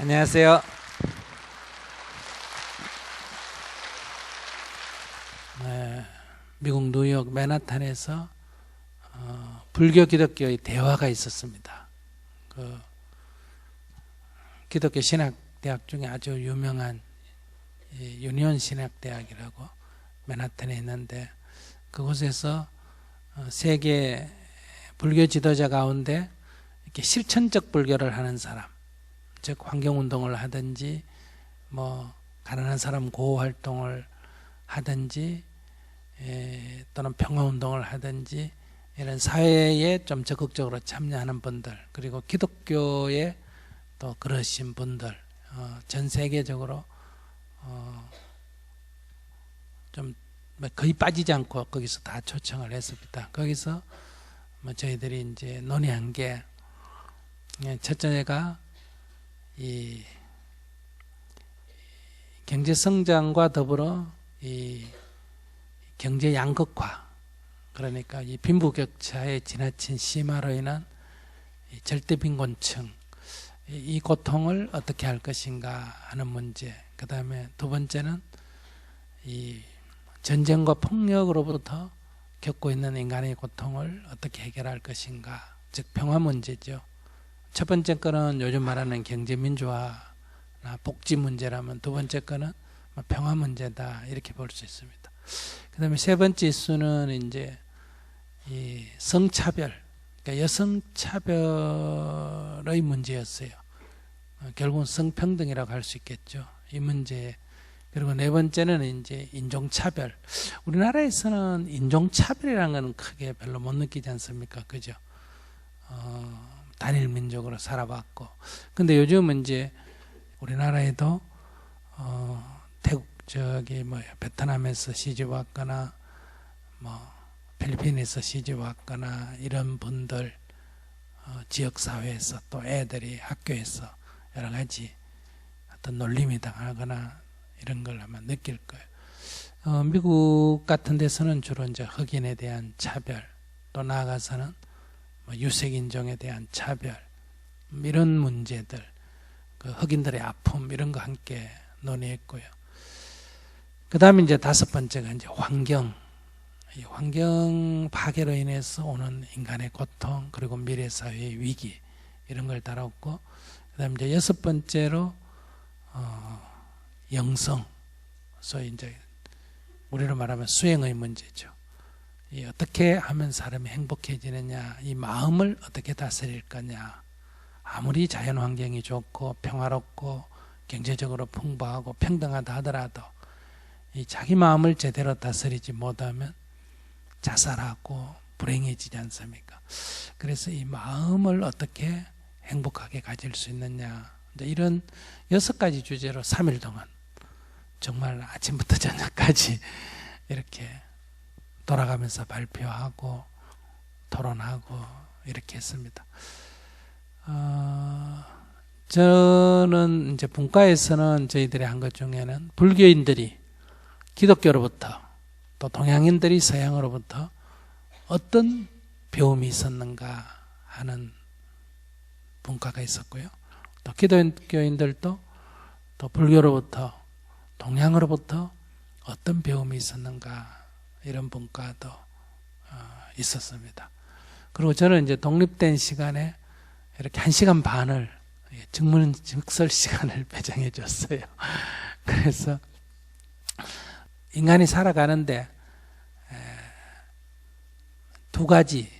안녕하세요. 미국 뉴욕 맨하탄에서 불교 기독교의 대화가 있었습니다. 기독교 신학대학 중에 아주 유명한 유니온 신학대학이라고 맨하탄에 있는데, 그곳에서 세계 불교 지도자 가운데 이렇게 실천적 불교를 하는 사람, 즉 환경운동을 하든지 가난한 사람 구호 활동을 하든지 또는 평화운동을 하든지 이런 사회에 좀 적극적으로 참여하는 분들, 그리고 기독교에 또 그러신 분들, 전 세계적으로 좀 거의 빠지지 않고 거기서 다 초청을 했습니다. 거기서 저희들이 이제 논의한 게, 첫째가 이 경제 성장과 더불어 이 경제 양극화, 그러니까 이 빈부격차의 지나친 심화로 인한 이 절대 빈곤층, 이 고통을 어떻게 할 것인가 하는 문제. 그 다음에 두 번째는 이 전쟁과 폭력으로부터 겪고 있는 인간의 고통을 어떻게 해결할 것인가, 즉 평화 문제죠. 첫 번째 거는 요즘 말하는 경제 민주화나 복지 문제라면, 두 번째 거는 평화 문제다, 이렇게 볼 수 있습니다. 그 다음에 세 번째 이슈는 이제 이 성차별, 그러니까 여성차별의 문제였어요. 결국은 성평등이라고 할 수 있겠죠, 이 문제. 그리고 네 번째는 이제 인종차별. 우리나라에서는 인종차별이라는 건 크게 별로 못 느끼지 않습니까? 그죠? 단일 민족으로 살아왔고. 근데 요즘은 이제 우리나라에도 태국 베트남에서 시집 왔거나 필리핀에서 시집 왔거나 이런 분들, 지역사회에서 또 애들이 학교에서 여러 가지 어떤 놀림이 당하거나 이런 걸 아마 느낄 거예요. 미국 같은 데서는 주로 이제 흑인에 대한 차별, 또 나아가서는 유색인종에 대한 차별, 이런 문제들, 흑인들의 아픔, 이런 거 함께 논의했고요. 그 다음에 이제 다섯 번째가 이제 환경 파괴로 인해서 오는 인간의 고통, 그리고 미래 사회의 위기, 이런 걸 다뤘고, 그 다음에 이제 여섯 번째로 영성, 소위 이제 우리로 말하면 수행의 문제죠. 어떻게 하면 사람이 행복해지느냐, 이 마음을 어떻게 다스릴 거냐. 아무리 자연 환경이 좋고 평화롭고 경제적으로 풍부하고 평등하다 하더라도 이 자기 마음을 제대로 다스리지 못하면 자살하고 불행해지지 않습니까? 그래서 이 마음을 어떻게 행복하게 가질 수 있느냐, 이런 6가지 주제로 3일 동안 정말 아침부터 저녁까지 이렇게 돌아가면서 발표하고 토론하고 이렇게 했습니다. 저는 이제 분과에서는 저희들이 한 것 중에는 불교인들이 기독교로부터, 또 동양인들이 서양으로부터 어떤 배움이 있었는가 하는 분과가 있었고요. 또 기독교인들도 또 불교로부터, 동양으로부터 어떤 배움이 있었는가, 이런 분과도 있었습니다. 그리고 저는 이제 독립된 시간에 이렇게 1시간 반을 증문즉설 시간을 배정해 줬어요. 그래서 인간이 살아가는데 두 가지,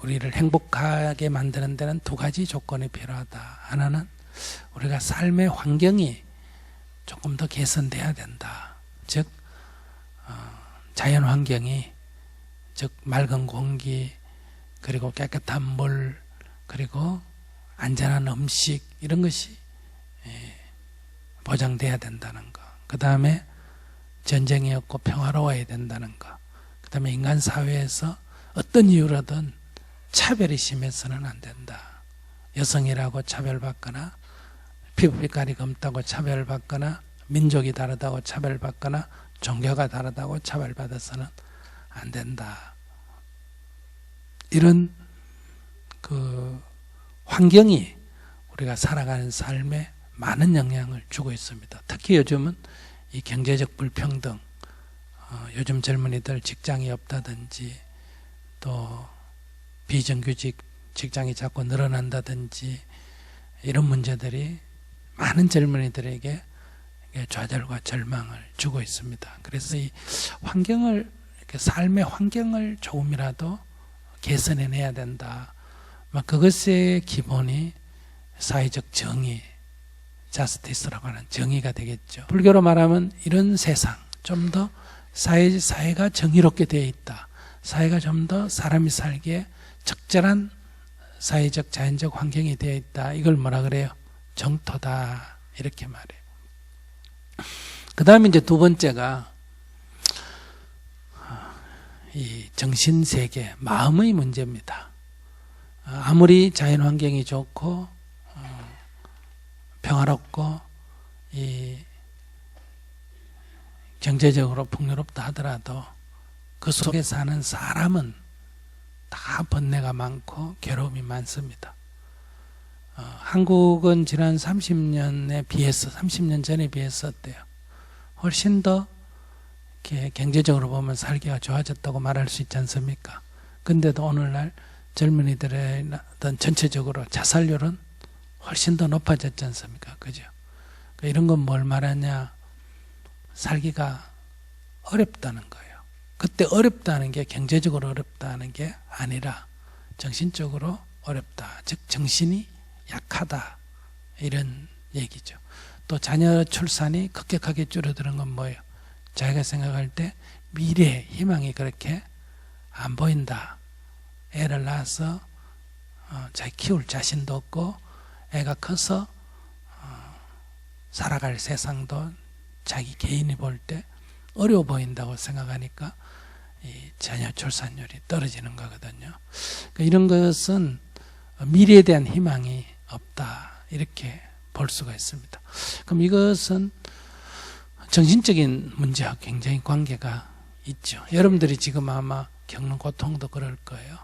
우리를 행복하게 만드는 데는 두 가지 조건이 필요하다. 하나는 우리가 삶의 환경이 조금 더 개선돼야 된다. 즉 자연 환경이, 즉 맑은 공기, 그리고 깨끗한 물, 그리고 안전한 음식, 이런 것이 보장돼야 된다는 것. 그 다음에 전쟁이 없고 평화로워야 된다는 것. 그 다음에 인간 사회에서 어떤 이유로든 차별이 심해서는 안 된다. 여성이라고 차별받거나, 피부빛깔이 검다고 차별받거나, 민족이 다르다고 차별받거나, 종교가 다르다고 차별받아서는 안 된다. 이런 환경이 우리가 살아가는 삶에 많은 영향을 주고 있습니다. 특히 요즘은 이 경제적 불평등, 요즘 젊은이들 직장이 없다든지 또 비정규직 직장이 자꾸 늘어난다든지 이런 문제들이 많은 젊은이들에게 좌절과 절망을 주고 있습니다. 그래서 이 환경을, 이렇게 삶의 환경을 조금이라도 개선해내야 된다. 그것의 기본이 사회적 정의, 자스티스라고 하는 정의가 되겠죠. 불교로 말하면 이런 세상, 좀 더 사회가 정의롭게 되어 있다. 사회가 좀 더 사람이 살기에 적절한 사회적 자연적 환경이 되어 있다. 이걸 뭐라 그래요? 정토다. 이렇게 말해요. 그 다음에 이제 두 번째가 이 정신세계, 마음의 문제입니다. 아무리 자연 환경이 좋고 평화롭고 이 경제적으로 풍요롭다 하더라도 그 속에 사는 사람은 다 번뇌가 많고 괴로움이 많습니다. 한국은 지난 30년에 비해서, 30년 전에 비해서 어때요? 훨씬 더 이렇게 경제적으로 보면 살기가 좋아졌다고 말할 수 있지 않습니까? 근데도 오늘날 젊은이들의 어떤 전체적으로 자살률은 훨씬 더 높아졌지 않습니까? 그죠? 이런 건 뭘 말하냐? 살기가 어렵다는 거예요. 그때 어렵다는 게 경제적으로 어렵다는 게 아니라 정신적으로 어렵다. 즉 정신이 약하다. 이런 얘기죠. 또 자녀 출산이 급격하게 줄어드는 건 뭐예요? 자기가 생각할 때 미래 희망이 그렇게 안 보인다. 애를 낳아서 자기 키울 자신도 없고 애가 커서 살아갈 세상도 자기 개인이 볼 때 어려워 보인다고 생각하니까 이 자녀 출산율이 떨어지는 거거든요. 그러니까 이런 것은 미래에 대한 희망이 없다. 이렇게 볼 수가 있습니다. 그럼 이것은 정신적인 문제와 굉장히 관계가 있죠. 여러분들이 지금 아마 겪는 고통도 그럴 거예요.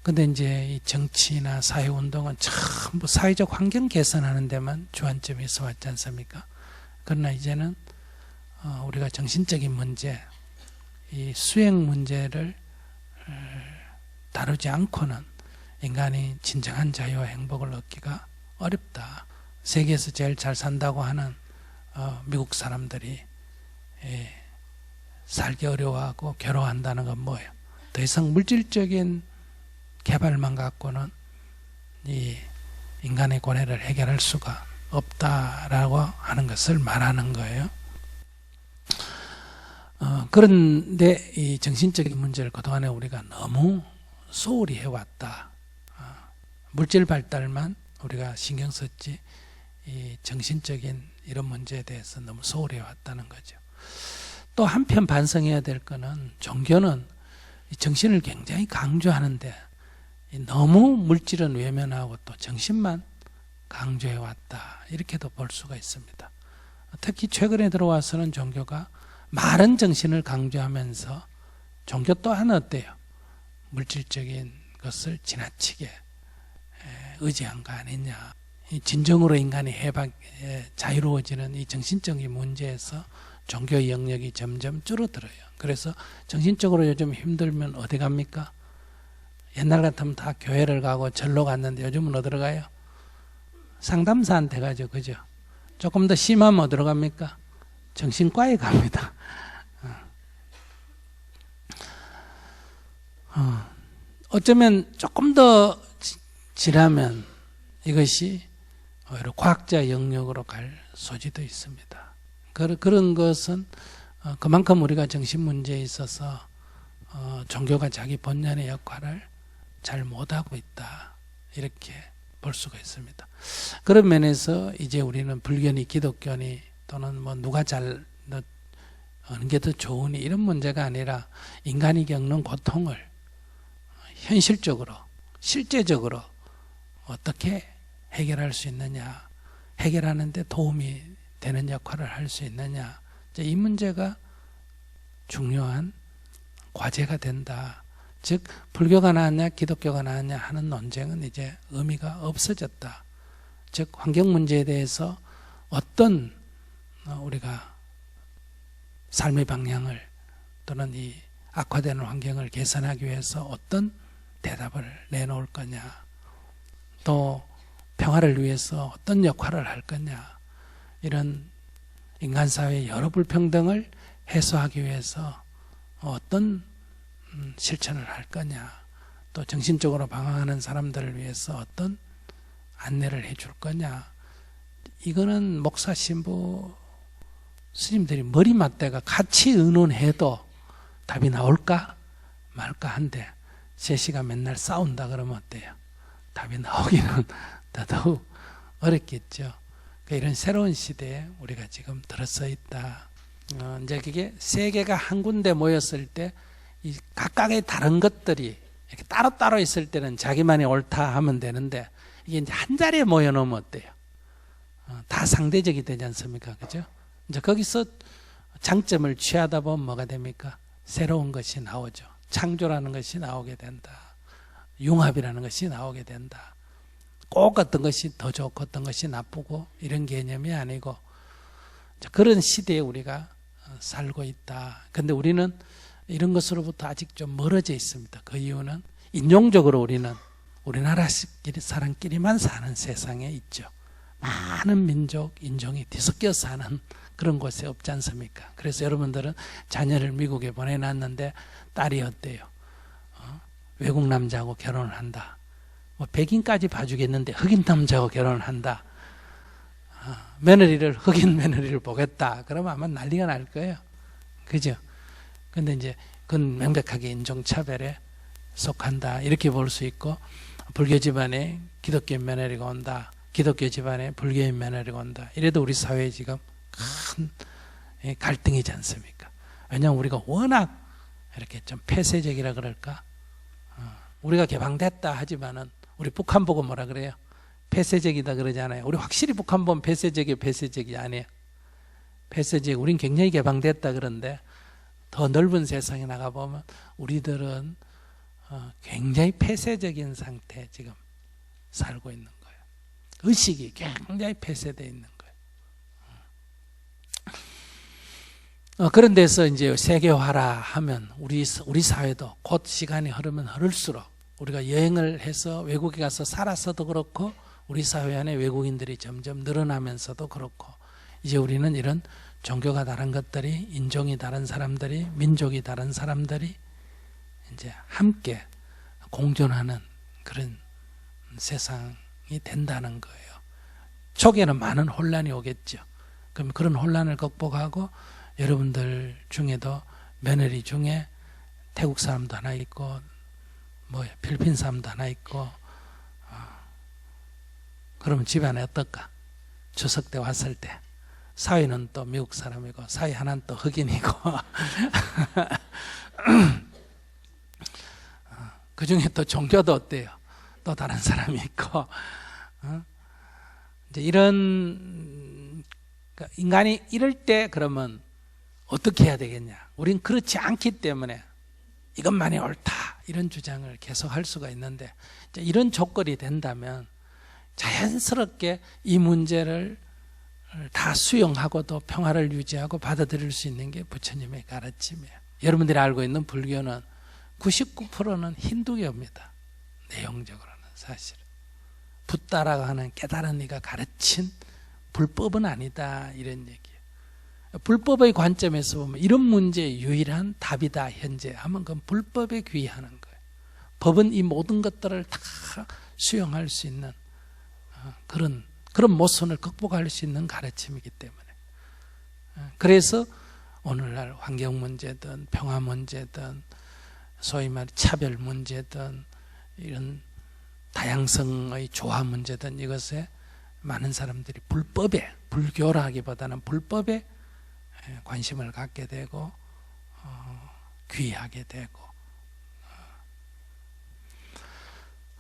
근데 이제 이 정치나 사회운동은 전부 사회적 환경 개선하는 데만 주안점이 있어 왔지 않습니까? 그러나 이제는 우리가 정신적인 문제, 이 수행 문제를 다루지 않고는 인간이 진정한 자유와 행복을 얻기가 어렵다. 세계에서 제일 잘 산다고 하는 미국 사람들이 살기 어려워하고 괴로워한다는 건 뭐예요? 더 이상 물질적인 개발만 갖고는 이 인간의 고뇌를 해결할 수가 없다라고 하는 것을 말하는 거예요. 그런데 이 정신적인 문제를 그동안에 우리가 너무 소홀히 해왔다. 물질 발달만 우리가 신경 썼지 이 정신적인 이런 문제에 대해서 너무 소홀히 해왔다는 거죠. 또 한편 반성해야 될 거는 종교는 이 정신을 굉장히 강조하는데 너무 물질은 외면하고 또 정신만 강조해왔다. 이렇게도 볼 수가 있습니다. 특히 최근에 들어와서는 종교가 말은 정신을 강조하면서 종교 또한 어때요? 물질적인 것을 지나치게 의지한 거 아니냐. 진정으로 인간이 자유로워지는 이 정신적인 문제에서 종교의 영역이 점점 줄어들어요. 그래서 정신적으로 요즘 힘들면 어디 갑니까? 옛날 같으면 다 교회를 가고 절로 갔는데 요즘은 어디로 가요? 상담사한테 가죠. 그죠? 조금 더 심하면 어디로 갑니까? 정신과에 갑니다. 어쩌면 조금 더 지나면 이것이 오히려 과학자 영역으로 갈 소지도 있습니다. 그런 것은 그만큼 우리가 정신 문제에 있어서 종교가 자기 본연의 역할을 잘 못하고 있다. 이렇게 볼 수가 있습니다. 그런 면에서 이제 우리는 불교니 기독교니 또는 뭐 누가 잘 어느 게 더 좋으니 이런 문제가 아니라 인간이 겪는 고통을 현실적으로 실제적으로 어떻게 해결할 수 있느냐, 해결하는 데 도움이 되는 역할을 할 수 있느냐, 이 문제가 중요한 과제가 된다. 즉 불교가 나았냐 기독교가 나았냐 하는 논쟁은 이제 의미가 없어졌다. 즉 환경 문제에 대해서 어떤 우리가 삶의 방향을 또는 이 악화되는 환경을 개선하기 위해서 어떤 대답을 내놓을 거냐, 또 평화를 위해서 어떤 역할을 할 거냐, 이런 인간사회의 여러 불평등을 해소하기 위해서 어떤 실천을 할 거냐, 또 정신적으로 방황하는 사람들을 위해서 어떤 안내를 해줄 거냐, 이거는 목사, 신부, 스님들이 머리 맞대가 같이 의논해도 답이 나올까 말까 한데, 셋이가 맨날 싸운다 그러면 어때요? 답이 나오기는 더더욱 어렵겠죠. 이런 새로운 시대에 우리가 지금 들어서 있다. 이제 그게 세계가 한 군데 모였을 때 이 각각의 다른 것들이 이렇게 따로따로 있을 때는 자기만이 옳다 하면 되는데, 이게 이제 한 자리에 모여놓으면 어때요? 다 상대적이 되지 않습니까? 그죠? 이제 거기서 장점을 취하다 보면 뭐가 됩니까? 새로운 것이 나오죠. 창조라는 것이 나오게 된다. 융합이라는 것이 나오게 된다. 꼭 어떤 것이 더 좋고 어떤 것이 나쁘고 이런 개념이 아니고, 그런 시대에 우리가 살고 있다. 근데 우리는 이런 것으로부터 아직 좀 멀어져 있습니다. 그 이유는 인종적으로 우리는 우리나라 사람끼리만 사는 세상에 있죠. 많은 민족, 인종이 뒤섞여 사는 그런 곳에 없지 않습니까? 그래서 여러분들은 자녀를 미국에 보내놨는데 딸이 어때요? 외국 남자하고 결혼을 한다. 뭐 백인까지 봐주겠는데 흑인 남자하고 결혼을 한다. 며느리를, 흑인 며느리를 보겠다. 그러면 아마 난리가 날 거예요. 그죠? 근데 이제 그건 명백하게 인종차별에 속한다. 이렇게 볼 수 있고, 불교 집안에 기독교 며느리가 온다. 기독교 집안에 불교인 며느리가 온다. 이래도 우리 사회에 지금 큰 갈등이지 않습니까? 왜냐하면 우리가 워낙 이렇게 좀 폐쇄적이라 그럴까? 우리가 개방됐다 하지만은 우리 북한 보고 뭐라 그래요? 폐쇄적이다 그러잖아요. 우리 확실히 북한 보면 폐쇄적이 아니에요. 폐쇄적, 우린 굉장히 개방됐다 그런데 더 넓은 세상에 나가보면 우리들은 굉장히 폐쇄적인 상태에 지금 살고 있는 거예요. 의식이 굉장히 폐쇄되어 있는 거예요. 그런 데서 이제 세계화라 하면 우리 사회도 곧 시간이 흐르면 흐를수록 우리가 여행을 해서 외국에 가서 살아서도 그렇고, 우리 사회 안에 외국인들이 점점 늘어나면서도 그렇고, 이제 우리는 이런 종교가 다른 것들이, 인종이 다른 사람들이, 민족이 다른 사람들이 이제 함께 공존하는 그런 세상이 된다는 거예요. 초기에는 많은 혼란이 오겠죠. 그럼 그런 혼란을 극복하고, 여러분들 중에도 며느리 중에 태국 사람도 하나 있고, 필리핀 사람도 하나 있고, 그러면 집안에 어떨까? 추석 때 왔을 때 사위는 또 미국 사람이고, 사위 하나는 또 흑인이고 그 중에 또 종교도 어때요? 또 다른 사람이 있고, 이제 이런, 인간이 이럴 때 그러면 어떻게 해야 되겠냐? 우린 그렇지 않기 때문에 이것만이 옳다, 이런 주장을 계속 할 수가 있는데, 이제 이런 조건이 된다면 자연스럽게 이 문제를 다 수용하고도 평화를 유지하고 받아들일 수 있는 게 부처님의 가르침이에요. 여러분들이 알고 있는 불교는 99%는 힌두교입니다. 내용적으로는 사실은 붓다라고 하는 깨달은 이가 가르친 불법은 아니다, 이런 얘기예요. 불법의 관점에서 보면 이런 문제의 유일한 답이다 현재 하면 그건 불법에 귀의하는 거예요. 법은 이 모든 것들을 다 수용할 수 있는 그런 모순을 극복할 수 있는 가르침이기 때문에, 그래서 오늘날 환경 문제든 평화 문제든 소위 말 차별 문제든 이런 다양성의 조화 문제든 이것에 많은 사람들이 불법에, 불교라 하기보다는 불법에 관심을 갖게 되고 귀의하게 되고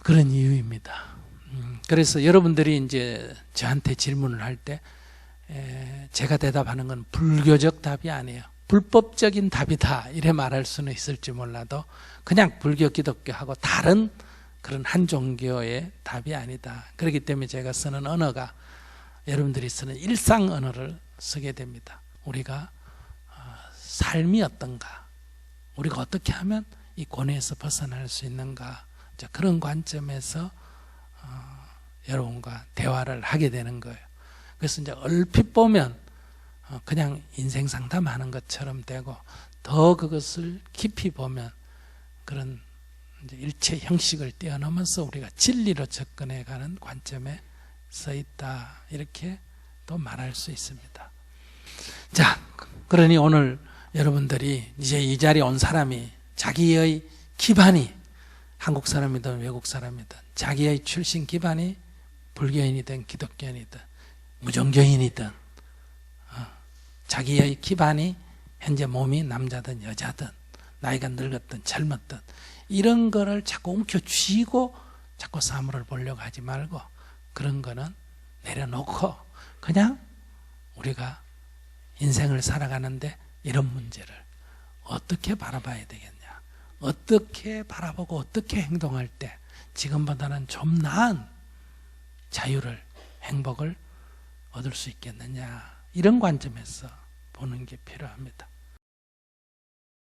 그런 이유입니다. 그래서 여러분들이 이제 저한테 질문을 할 때 제가 대답하는 건 불교적 답이 아니에요. 불법적인 답이다, 이래 말할 수는 있을지 몰라도 그냥 불교, 기독교하고 다른 그런 한 종교의 답이 아니다. 그렇기 때문에 제가 쓰는 언어가 여러분들이 쓰는 일상 언어를 쓰게 됩니다. 우리가 삶이 어떤가, 우리가 어떻게 하면 이 고뇌에서 벗어날 수 있는가, 그런 관점에서 여러분과 대화를 하게 되는 거예요. 그래서 이제 얼핏 보면 그냥 인생 상담하는 것처럼 되고, 더 그것을 깊이 보면 그런 이제 일체 형식을 뛰어넘어서 우리가 진리로 접근해가는 관점에 서 있다, 이렇게 또 말할 수 있습니다. 자, 그러니 오늘 여러분들이 이제 이 자리에 온 사람이 자기의 기반이 한국 사람이든 외국 사람이든 자기의 출신 기반이 불교인이든 기독교인이든 무종교인이든 자기의 기반이 현재 몸이 남자든 여자든 나이가 늙었든 젊었든 이런 거를 자꾸 움켜쥐고 자꾸 사물을 보려고 하지 말고, 그런 거는 내려놓고 그냥 우리가 인생을 살아가는데 이런 문제를 어떻게 바라봐야 되겠냐, 어떻게 바라보고 어떻게 행동할 때 지금보다는 좀 나은 자유를, 행복을 얻을 수 있겠느냐, 이런 관점에서 보는 게 필요합니다.